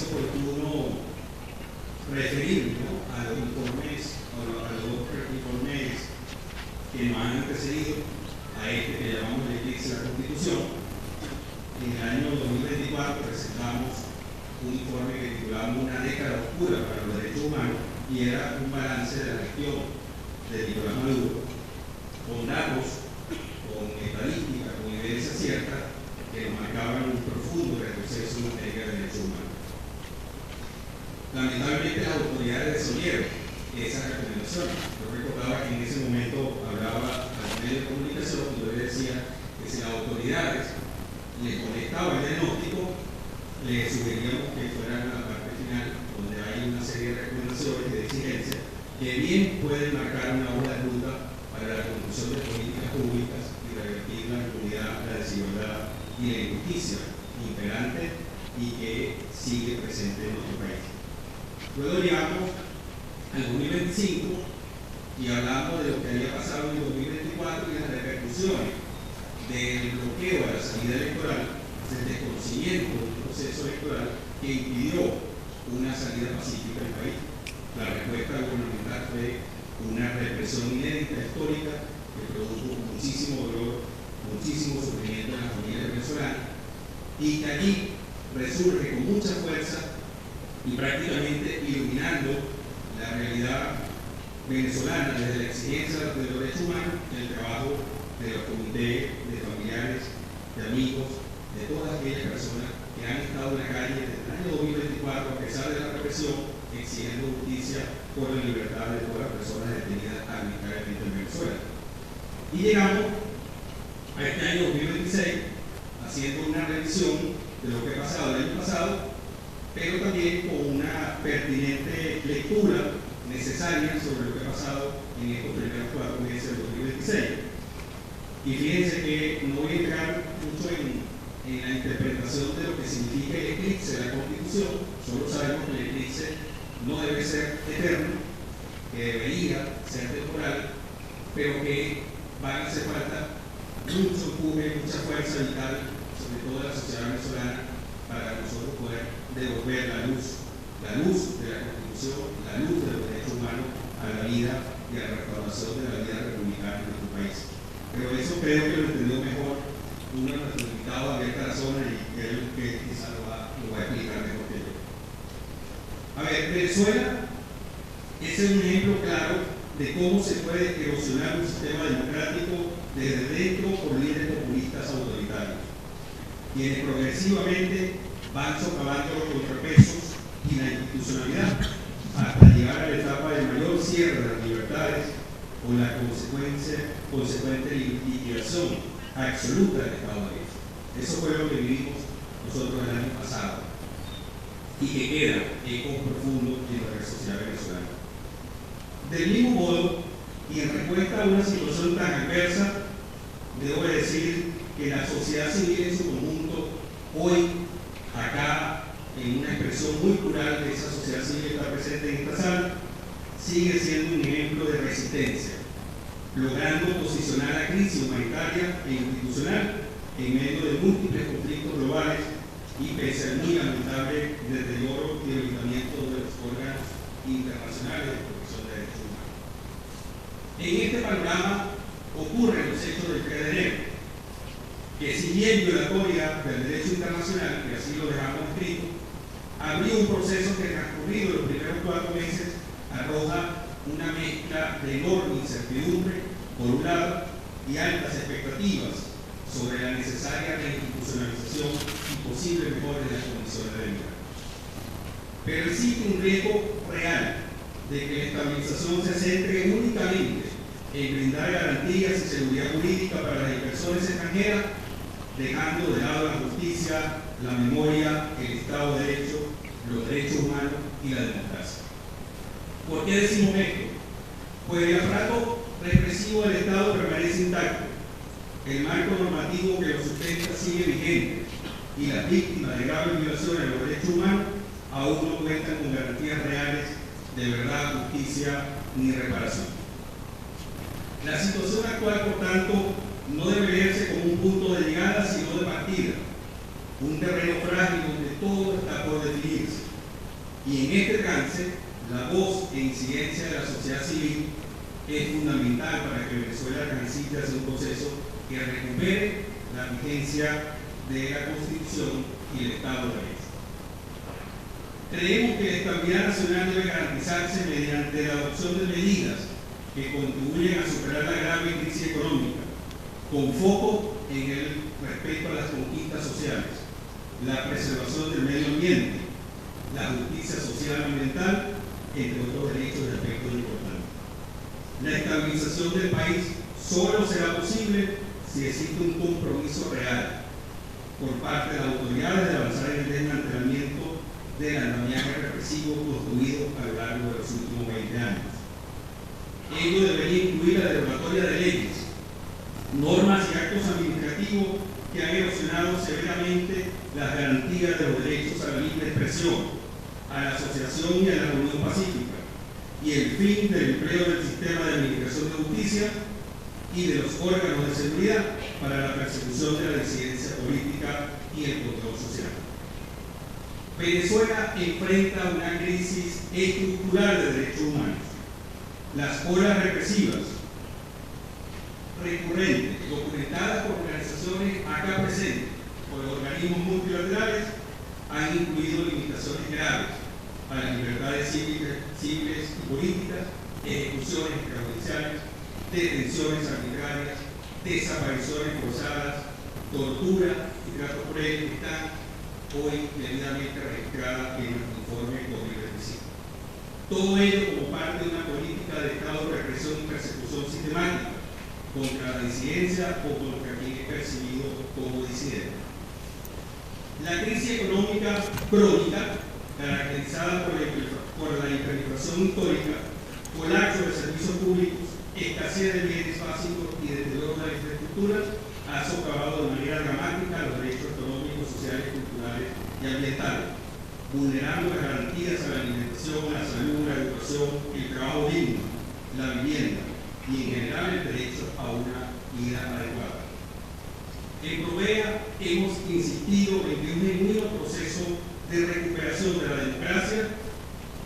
oportuno referirnos, ¿no?, a los informes, a los dos informes que nos han antecedido a este que llamamos el eclipse de la Constitución. En el año 2024 presentamos un informe que titulamos Una década oscura para los derechos humanos, y era un balance de la gestión de Nicolás Maduro, con datos, con estadísticas, con evidencia cierta, que nos marcaban un profundo retroceso en materia de derechos humanos. Lamentablemente las autoridades desoyeron esas recomendaciones. Yo recordaba que en ese momento hablaba a los medios de comunicación y yo les decía que si las autoridades les conectaban el diagnóstico, les sugeríamos que fueran a la parte final, donde hay una serie de recomendaciones y de exigencias que bien pueden marcar una hoja de ruta para la construcción de políticas públicas y revertir la impunidad, la desigualdad y la injusticia imperante y que sigue presente en nuestro país. Luego llegamos al 2025 y hablamos de lo que había pasado en el 2024 y las repercusiones del bloqueo a la salida electoral, del desconocimiento del proceso electoral que impidió una salida pacífica del país. La respuesta gubernamental fue una represión inédita, histórica, que produjo muchísimo dolor, muchísimo sufrimiento en la familia venezolana, y que allí resurge con mucha fuerza y prácticamente iluminando la realidad venezolana desde la exigencia de los derechos humanos, el trabajo de los comités, de familiares, de amigos, de todas aquellas personas que han estado en la calle desde el año 2024, a pesar de la represión, exigiendo justicia por la libertad de todas las personas detenidas arbitrariamente en Venezuela. Y llegamos a este año 2026 haciendo una revisión de lo que ha pasado el año pasado, pero también con una pertinente lectura necesaria sobre lo que ha pasado en estos primeros 4 meses del 2026. Y fíjense que no voy a entrar mucho en la interpretación de lo que significa el eclipse de la Constitución. Solo sabemos que el eclipse no debe ser eterno, que debería ser temporal, pero que van a hacer falta mucho empuje, mucha fuerza vital, sobre todo de la sociedad venezolana, para nosotros poder devolver la luz de la Constitución, la luz de los derechos humanos a la vida y a la restauración de la vida republicana en nuestro país. Pero eso creo que lo entendió mejor uno de nuestros invitados, Gabriel Tarazona, y él que quizá lo va a explicar mejor que yo. A ver, Venezuela es un ejemplo claro de cómo se puede erosionar un sistema democrático desde dentro por líderes populistas autoritarios, quienes progresivamente van socavando los contrapesos y la institucionalidad hasta llegar a la etapa de mayor cierre de las libertades con la consecuente liquidación absoluta del Estado de Derecho. Eso fue lo que vivimos nosotros el año pasado y que queda eco profundo en la sociedad venezolana. Del mismo modo, y en respuesta a una situación tan adversa, debo decir que la sociedad civil en su conjunto, hoy, acá, en una expresión muy plural de esa sociedad civil que está presente en esta sala, sigue siendo un ejemplo de resistencia, logrando posicionar la crisis humanitaria e institucional en medio de múltiples conflictos globales y pese al muy lamentable deterioro y debilitamiento de los órganos internacionales de protección de derechos humanos. En este panorama ocurren los hechos del 3 de enero, que si bien violatoria del derecho internacional, que así lo dejamos escrito, habría un proceso que transcurrido los primeros 4 meses arroja una mezcla de enorme incertidumbre, por un lado, y altas expectativas sobre la necesaria reinstitucionalización y posible mejora de las condiciones de vida. Pero existe un riesgo real de que la estabilización se centre únicamente en brindar garantías y seguridad jurídica para las inversiones extranjeras, dejando de lado la justicia, la memoria, el Estado de Derecho, los derechos humanos y la democracia. ¿Por qué decimos esto? Pues el aparato represivo del Estado permanece intacto, el marco normativo que lo sustenta sigue vigente y las víctimas de graves violaciones de los derechos humanos aún no cuentan con garantías reales de verdad, justicia ni reparación. La situación actual, por tanto, no debe verse como un punto de llegada, sino de partida, un terreno frágil donde todo está por definirse, alcance, la voz e incidencia de la sociedad civil es fundamental para que Venezuela transite hacia un proceso que recupere la vigencia de la Constitución y el Estado de Derecho. Creemos que la estabilidad nacional debe garantizarse mediante la adopción de medidas que contribuyen a superar la grave crisis económica, con foco en el respeto a las conquistas sociales, la preservación del medio ambiente, la justicia social y ambiental, entre otros derechos y aspectos importantes. La estabilización del país solo será posible si existe un compromiso real por parte de las autoridades de avanzar en el desmantelamiento del andamiaje represivo construido a lo largo de los últimos 20 años. Ello debería incluir la derogatoria de leyes, normas y actos administrativos que han erosionado severamente las garantías de los derechos a la libre expresión, a la asociación y a la reunión pacífica, y el fin del empleo del sistema de administración de justicia y de los órganos de seguridad para la persecución de la disidencia política y el control social. Venezuela enfrenta una crisis estructural de derechos humanos. Las olas represivas recurrentes, documentadas por organizaciones acá presentes, por organismos multilaterales, han incluido limitaciones graves a las libertades civiles y políticas, ejecuciones extrajudiciales, detenciones arbitrarias, desapariciones forzadas, tortura y trato cruel que están hoy debidamente registradas en el informe 2025. Todo ello como parte de una política de Estado de represión y persecución sistemática contra la disidencia o contra quien es percibido como disidente. La crisis económica crónica, caracterizada por la hiperinflación histórica, colapso de servicios públicos, escasez de bienes básicos y deterioro de la infraestructura, ha socavado de manera dramática los derechos económicos, sociales, culturales y ambientales, vulnerando las garantías a la alimentación, a la salud, la educación, el trabajo digno, la vivienda y en general el derecho a una vida adecuada. En Provea hemos insistido en que un genuino proceso de recuperación de la democracia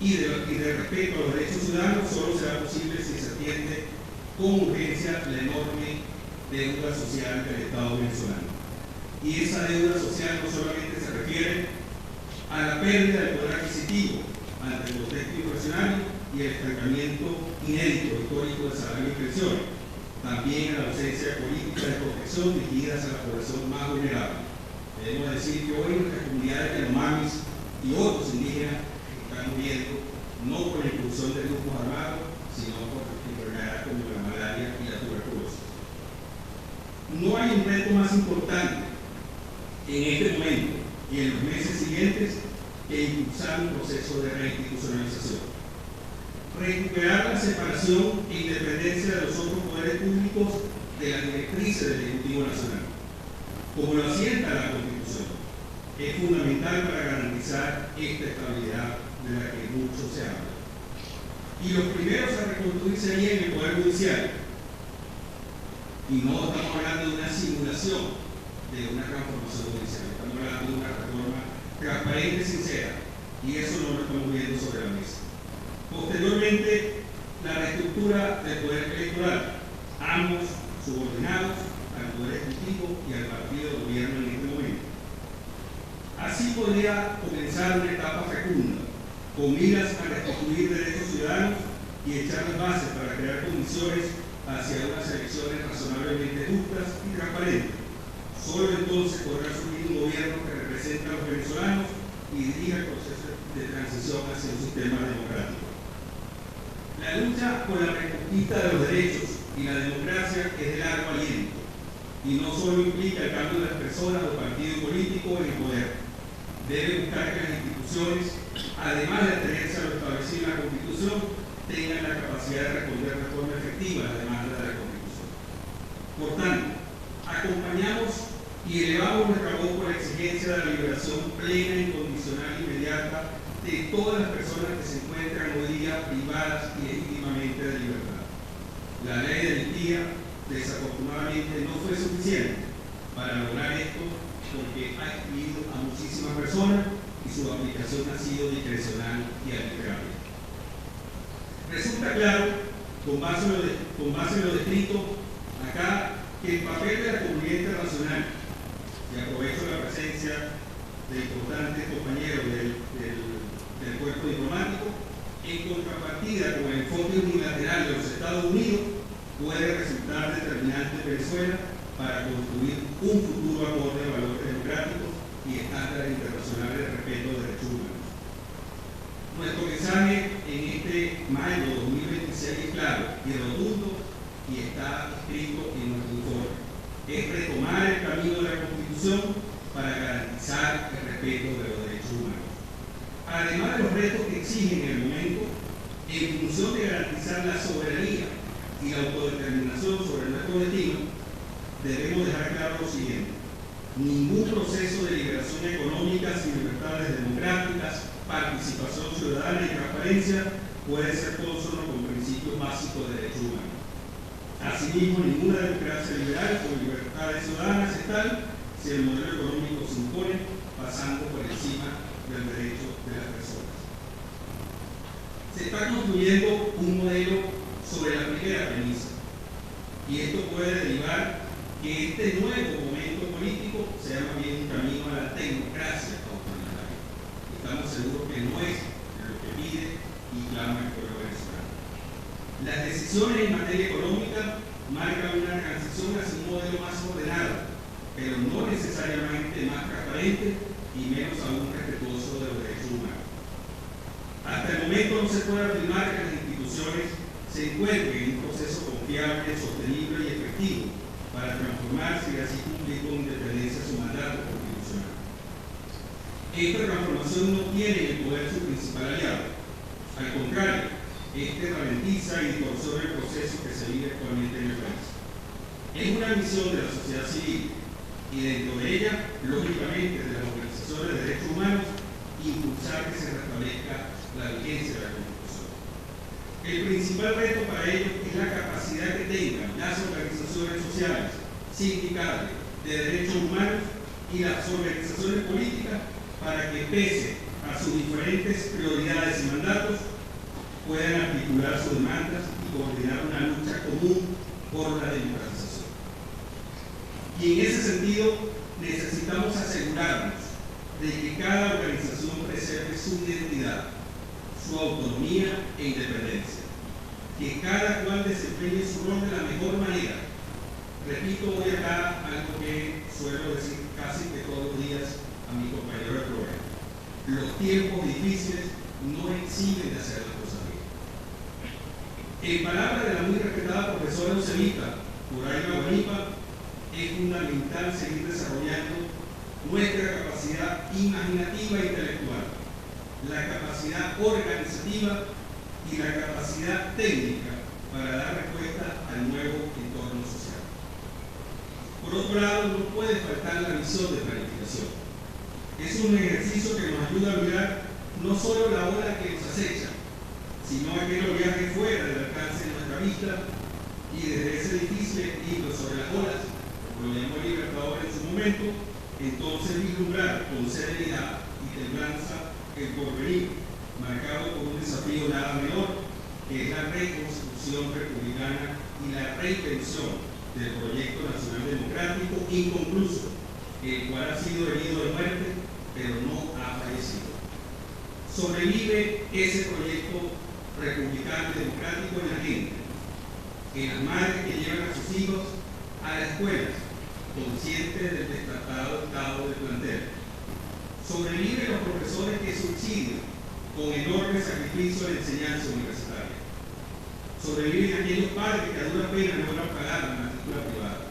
y de respeto a los derechos ciudadanos solo será posible si se atiende con urgencia la enorme deuda social del Estado venezolano. Y esa deuda social no solamente se refiere a la pérdida del poder adquisitivo ante el contexto inflacionario y el estancamiento inédito histórico de salario y pensiones, también a la ausencia de políticas de protección dirigidas a la población más vulnerable. Debemos decir que hoy nuestras comunidades yanomamis y otros indígenas están muriendo no por la incursión de grupos armados, sino por enfermedades como la malaria y la tuberculosis. No hay un reto más importante en este momento y en los meses siguientes que impulsar un proceso de reinstitucionalización. Recuperar la separación e independencia de los otros poderes públicos de las directrices del Ejecutivo Nacional, como lo asienta la Constitución, es fundamental para garantizar esta estabilidad de la que mucho se habla. Y los primeros a reconstruir serían el Poder Judicial. Y no estamos hablando de una simulación de una transformación judicial, estamos hablando de una reforma transparente y sincera, y eso no lo estamos viendo sobre la mesa. Posteriormente, la reestructura del poder electoral, ambos subordinados al poder ejecutivo y al partido de gobierno en este momento. Así podría comenzar una etapa fecunda, con miras a reconstruir derechos ciudadanos y echar las bases para crear condiciones hacia unas elecciones razonablemente justas y transparentes. Solo entonces podrá surgir un gobierno que represente a los venezolanos y dirija el proceso de transición hacia un sistema democrático. La lucha por la reconquista de los derechos y la democracia es de largo aliento y no solo implica el cambio de las personas o partidos políticos en el poder. Debe buscar que las instituciones, además de atenerse a lo establecido en la Constitución, tengan la capacidad de responder de forma efectiva a la demanda de la Constitución. Por tanto, acompañamos y elevamos nuestra voz por la exigencia de la liberación plena, incondicional e inmediata de todas las personas que se encuentran hoy día privadas ilegítimamente de libertad. La ley de amnistía, desafortunadamente, no fue suficiente para lograr esto porque ha excluido a muchísimas personas y su aplicación ha sido discrecional y arbitraria. Resulta claro, con base en lo descrito acá, que el papel de la comunidad internacional, y aprovecho la presencia de importantes compañeros del cuerpo diplomático, en contrapartida con el enfoque unilateral de los Estados Unidos, puede resultar determinante en Venezuela para construir un futuro acorde de valores democráticos y estándares internacionales de respeto de derechos humanos. Nuestro mensaje en este mayo de 2026 es claro y rotundo y está escrito en nuestro informe. Es retomar el camino de la Constitución para garantizar el respeto de los derechos humanos. Además de los retos que exigen en el momento, en función de garantizar la soberanía y la autodeterminación sobre nuestro destino, debemos dejar claro lo siguiente: ningún proceso de liberación económica sin libertades democráticas, participación ciudadana y transparencia puede ser consono con principios básicos de derechos humanos. Asimismo, ninguna democracia liberal con libertades ciudadanas es tal si el modelo económico se impone pasando por encima del derecho de las personas. Se está construyendo un modelo sobre la primera premisa, y esto puede derivar que este nuevo momento político sea más bien un camino a la democracia autoritaria. Estamos seguros que no es lo que pide y clama el pueblo venezolano. Las decisiones en materia económica marcan una transición hacia un modelo más ordenado, pero no necesariamente más transparente y menos aún respetuoso de los derechos humanos. Hasta el momento no se puede afirmar que las instituciones se encuentren en un proceso confiable, sostenible y efectivo para transformarse y así cumplir con independencia su mandato constitucional. Esta transformación no tiene en el poder su principal aliado. Al contrario, este ralentiza y distorsiona el proceso que se vive actualmente en el país. Es una misión de la sociedad civil y dentro de ella, lógicamente, de las organizaciones de derechos humanos, impulsar que se restablezca la vigencia de la Constitución. El principal reto para ello es la capacidad que tengan las organizaciones sociales, sindicales, de derechos humanos y las organizaciones políticas para que, pese a sus diferentes prioridades y mandatos, puedan articular sus demandas y coordinar una lucha común por la democratización. Y en ese sentido, necesitamos asegurarnos de que cada organización preserve su identidad, su autonomía e independencia, que cada cual desempeñe su rol de la mejor manera. Repito hoy acá algo que suelo decir casi que todos los días a mi compañero de programa: los tiempos difíciles no eximen de hacer las cosas bien. En palabras de la muy respetada profesora Joselita Uraima Guanipa, es fundamental seguir desarrollando nuestra capacidad imaginativa e intelectual, la capacidad organizativa y la capacidad técnica para dar respuesta al nuevo entorno social. Por otro lado, no puede faltar la visión de planificación. Es un ejercicio que nos ayuda a mirar no solo la ola que nos acecha, sino aquel viaje fuera del alcance de nuestra vista y desde ese difícil equilibrio sobre las olas, como lo llamó el Libertador en su momento, entonces vislumbrar con serenidad y templanza el porvenir, marcado por un desafío nada menor, que es la reconstrucción republicana y la reinvención del proyecto nacional democrático inconcluso, el cual ha sido herido de muerte, pero no ha fallecido. Sobrevive ese proyecto republicano y democrático en la gente, en las madres que llevan a sus hijos a la escuela, conscientes del destacado estado del plantel. Sobreviven los profesores que subsidian con enorme sacrificio la enseñanza universitaria. Sobreviven aquellos padres que a dura pena logran pagar la matrícula privada.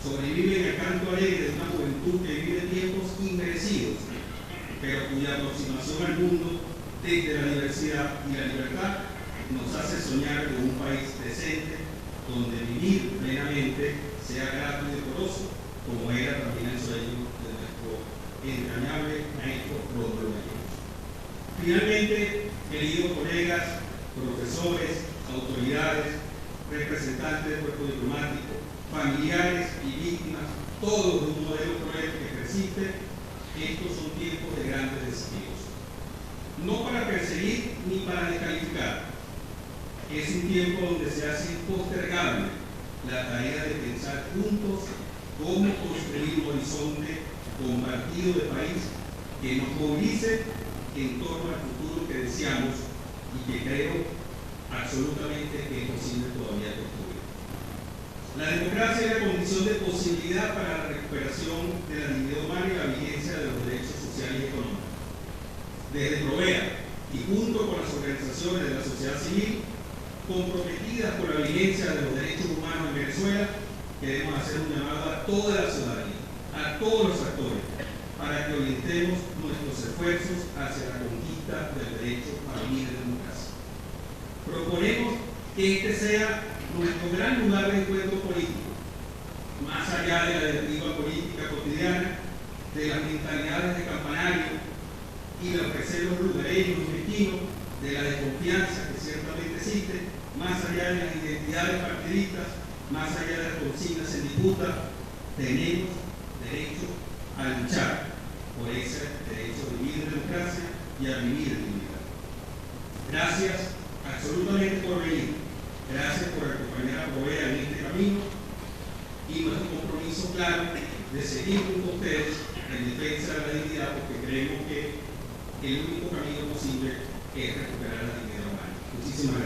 Sobreviven el canto alegre de una juventud que vive tiempos inmerecidos, pero cuya aproximación al mundo desde la diversidad y la libertad nos hace soñar con un país decente donde vivir plenamente sea grato y decoroso, como era también el sueño de nuestro entrañable maestro Rómulo Gallegos. Finalmente, queridos colegas, profesores, autoridades, representantes del cuerpo diplomático, familiares y víctimas, todos de un modelo cruel que persiste, Estos son tiempos de grandes desafíos. No para perseguir ni para descalificar. Es un tiempo donde se hace impostergable la tarea de pensar juntos cómo construir un horizonte compartido de país que nos movilice en torno al futuro que deseamos y que creo absolutamente que es posible todavía construir. La democracia es la condición de posibilidad para la recuperación de la dignidad humana y la vigencia de los derechos sociales y económicos. Desde Provea y junto con las organizaciones de la sociedad civil comprometidas con la vigencia de los derechos humanos en Venezuela, queremos hacer un llamado a toda la ciudadanía, a todos los actores, para que orientemos nuestros esfuerzos hacia la conquista del derecho a vivir en democracia. Proponemos que este sea nuestro gran lugar de encuentro político, más allá de la directiva política cotidiana, de las mentalidades de campanario y de ofrecer los lugareños, los destinos, de la desconfianza que ciertamente existe, más allá de las identidades partidistas, más allá de las consignas en disputa, tenemos derecho a luchar por ese derecho a vivir en democracia y a vivir en dignidad. Gracias absolutamente por venir, gracias por acompañar a Provea en este camino y nuestro compromiso claro de seguir junto a ustedes en defensa de la dignidad, porque creemos que el único camino posible es recuperar la dignidad humana. Muchísimas gracias.